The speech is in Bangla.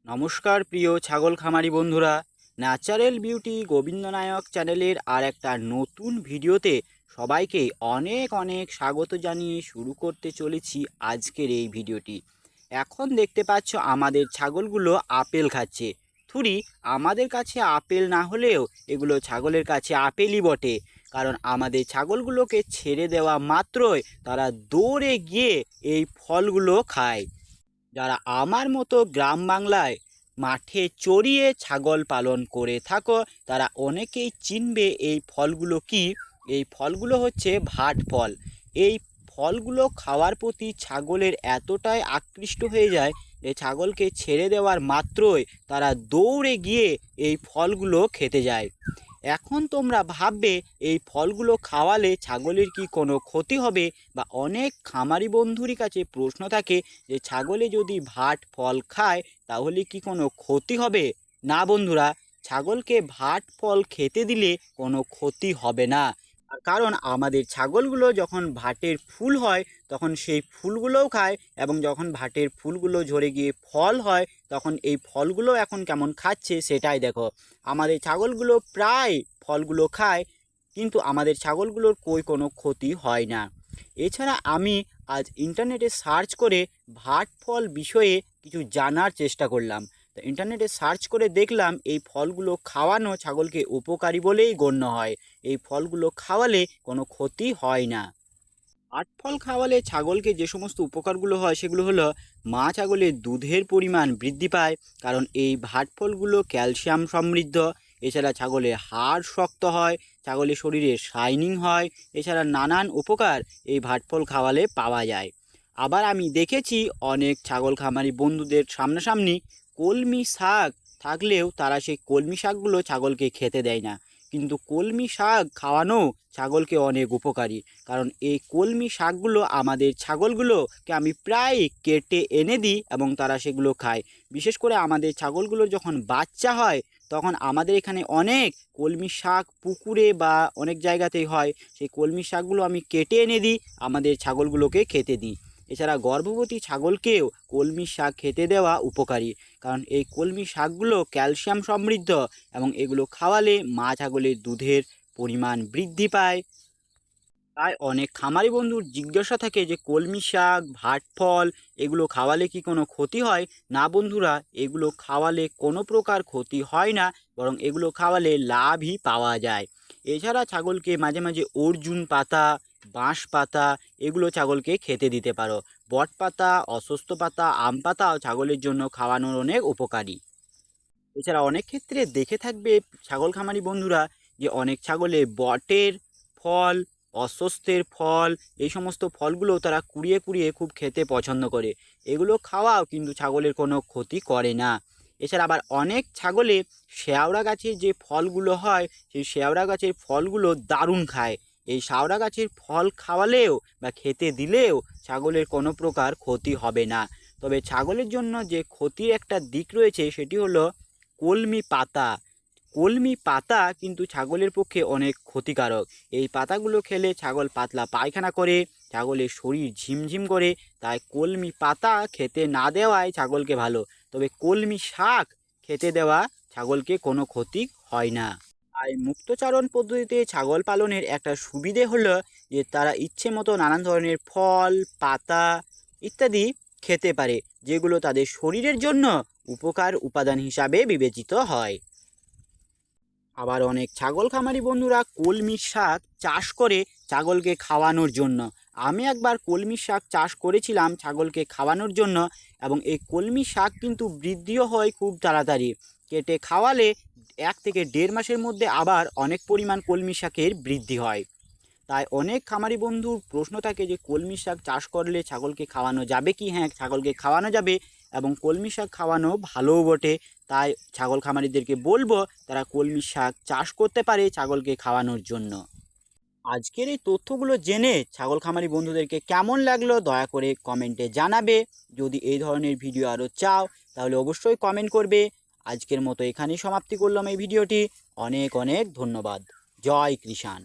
নমস্কার প্রিয় ছাগল খামারি বন্ধুরা, ন্যাচারাল বিউটি গোবিন্দ নায়ক চ্যানেলের আর একটা নতুন ভিডিওতে সবাইকে অনেক অনেক স্বাগত জানিয়ে শুরু করতে চলেছি আজকের এই ভিডিওটি। এখন দেখতে পাচ্ছ আমাদের ছাগলগুলো আপেল খাচ্ছে। থুরি, আমাদের কাছে আপেল না হলেও এগুলো ছাগলের কাছে আপেলই বটে, কারণ আমাদের ছাগলগুলোকে ছেড়ে দেওয়া মাত্রই তারা দৌড়ে গিয়ে এই ফলগুলো খায়। যারা আমার মতো গ্রাম বাংলায় মাঠে চড়িয়ে ছাগল পালন করে থাকো তারা অনেকেই চিনবে এই ফলগুলো কি। এই ফলগুলো হচ্ছে ভাট ফল। এই ফলগুলো খাওয়ার প্রতি ছাগলের এতটাই আকৃষ্ট হয়ে যায় যে ছাগলকে ছেড়ে দেওয়ার মাত্রই তারা দৌড়ে গিয়ে এই ফলগুলো খেতে যায়। এখন তোমরা ভাববে এই ফলগুলো খাওয়ালে ছাগলের কি কোনো ক্ষতি হবে, বা অনেক খামারি বন্ধুরই কাছে প্রশ্ন থাকে যে ছাগলে যদি ভাট ফল খায় তাহলে কি কোনো ক্ষতি হবে। না বন্ধুরা, ছাগলকে ভাট ফল খেতে দিলে কোনো ক্ষতি হবে না। কারণ আমাদের ছাগলগুলো যখন ভাটের ফুল হয় তখন সেই ফুলগুলোও খায়, এবং যখন ভাটের ফুলগুলো ঝরে গিয়ে ফল হয় তখন এই ফলগুলো এখন কেমন খাচ্ছে সেটাই দেখো। আমাদের ছাগলগুলো প্রায় ফলগুলো খায়, কিন্তু আমাদের ছাগলগুলোর কোনো ক্ষতি হয় না। এছাড়া আমি আজ ইন্টারনেটে সার্চ করে ভাট ফল বিষয়ে কিছু জানার চেষ্টা করলাম। তো ইন্টারনেটে সার্চ করে দেখলাম এই ফলগুলো খাওয়ানো ছাগলকে উপকারী বলেই গণ্য হয়। এই ফলগুলো খাওয়ালে কোনো ক্ষতি হয় না। ভাট ফল খাওয়ালে ছাগলকে যে সমস্ত উপকারগুলো হয় সেগুলো হলো, মা ছাগলের দুধের পরিমাণ বৃদ্ধি পায়, কারণ এই ভাট ফলগুলো ক্যালসিয়াম সমৃদ্ধ। এছাড়া ছাগলের হাড় শক্ত হয়, ছাগলের শরীরে শাইনিং হয়। এছাড়া নানান উপকার এই ভাট ফল খাওয়ালে পাওয়া যায়। আবার আমি দেখেছি অনেক ছাগল খামারি বন্ধুদের সামনাসামনি কলমি শাক থাকলেও তারা সেই কলমি শাকগুলো ছাগলকে খেতে দেয় না, কিন্তু কলমি শাক খাওয়ানো ছাগলকে অনেক উপকারী। কারণ এই কলমি শাকগুলো আমাদের ছাগলগুলোকে আমি প্রায় কেটে এনে দিই এবং তারা সেগুলো খায়। বিশেষ করে আমাদের ছাগলগুলোর যখন বাচ্চা হয় তখন আমাদের এখানে অনেক কলমি শাক পুকুরে বা অনেক জায়গাতেই হয়। সেই কলমি শাকগুলো আমি কেটে এনে দিই, আমাদের ছাগলগুলোকে খেতে দিই। এছাড়া গর্ভবতী ছাগলকেও কলমি শাক খেতে দেওয়া উপকারী, কারণ এই কলমি শাকগুলো ক্যালসিয়াম সমৃদ্ধ এবং এগুলো খাওয়ালে মা ছাগলের দুধের পরিমাণ বৃদ্ধি পায়। তাই অনেক খামারি বন্ধুর জিজ্ঞাসা থাকে যে কলমি শাক, ভাট ফল এগুলো খাওয়ালে কি কোনো ক্ষতি হয়। না বন্ধুরা, এগুলো খাওয়ালে কোনো প্রকার ক্ষতি হয় না, বরং এগুলো খাওয়ালে লাভই পাওয়া যায়। এছাড়া ছাগলকে মাঝে মাঝে অর্জুন পাতা, বাঁশ পাতা এগুলো ছাগলকে খেতে দিতে পারো। বট পাতা, অশ্বত্থ পাতা, আম পাতাও ছাগলের জন্য খাওয়ানোর অনেক উপকারী। এছাড়া অনেক ক্ষেত্রে দেখে থাকবে ছাগল খামারি বন্ধুরা যে অনেক ছাগলে বটের ফল, অশ্বত্থের ফল এই সমস্ত ফলগুলো তারা কুড়িয়ে কুড়িয়ে খুব খেতে পছন্দ করে। এগুলো খাওয়াও কিন্তু ছাগলের কোনো ক্ষতি করে না। এছাড়া আবার অনেক ছাগলে শেওড়া গাছের যে ফলগুলো হয় সেই শেওড়া গাছের ফলগুলো দারুণ খায়। এই শেওড়া গাছের ফল খাওয়ালেও বা খেতে দিলেও ছাগলের কোনো প্রকার ক্ষতি হবে না। তবে ছাগলের জন্য যে ক্ষতির একটা দিক রয়েছে সেটি হলো কলমি পাতা। কলমি পাতা কিন্তু ছাগলের পক্ষে অনেক ক্ষতিকারক। এই পাতাগুলো খেলে ছাগল পাতলা পায়খানা করে, ছাগলের শরীর ঝিমঝিম করে। তাই কলমি পাতা খেতে না দেওয়াই ছাগলকে ভালো। তবে কলমি শাক খেতে দেওয়া ছাগলকে কোনো ক্ষতি হয় না। তাই মুক্তচারণ পদ্ধতিতে ছাগল পালনের একটা সুবিধে হলো যে তারা ইচ্ছে মতো নানান ধরনের ফল, পাতা ইত্যাদি খেতে পারে, যেগুলো তাদের শরীরের জন্য উপকার উপাদান হিসাবে বিবেচিত হয়। আবার অনেক ছাগল খামারি বন্ধুরা কলমি শাক চাষ করে ছাগলকে খাওয়ানোর জন্য। আমি একবার কলমি শাক চাষ করেছিলাম ছাগলকে খাওয়ানোর জন্য, এবং এই কলমি শাক কিন্তু বৃদ্ধিও হয় খুব তাড়াতাড়ি। কেটে খাওয়ালে 1 থেকে 1.5 মাসের মধ্যে আবার অনেক পরিমাণ কলমি শাকের বৃদ্ধি হয়। তাই অনেক খামারি বন্ধুর প্রশ্ন থাকে যে কলমি শাক চাষ করলে ছাগলকে খাওয়ানো যাবে কি। হ্যাঁ, ছাগলকে খাওয়ানো যাবে, এবং কলমি শাক খাওয়ানো ভালোও বটে। তাই ছাগল খামারিদেরকে বলবো তারা কলমি শাক চাষ করতে পারে ছাগলকে খাওয়ানোর জন্য। আজকের এই তথ্যগুলো জেনে ছাগল খামারি বন্ধুদেরকে কেমন লাগলো দয়া করে কমেন্টে জানাবে। যদি এই ধরনের ভিডিও আরও চাও তাহলে অবশ্যই কমেন্ট করবে। আজকের মতো এখানেই সমাপ্তি করলাম এই ভিডিওটি। অনেক অনেক ধন্যবাদ। জয় কৃষাণ।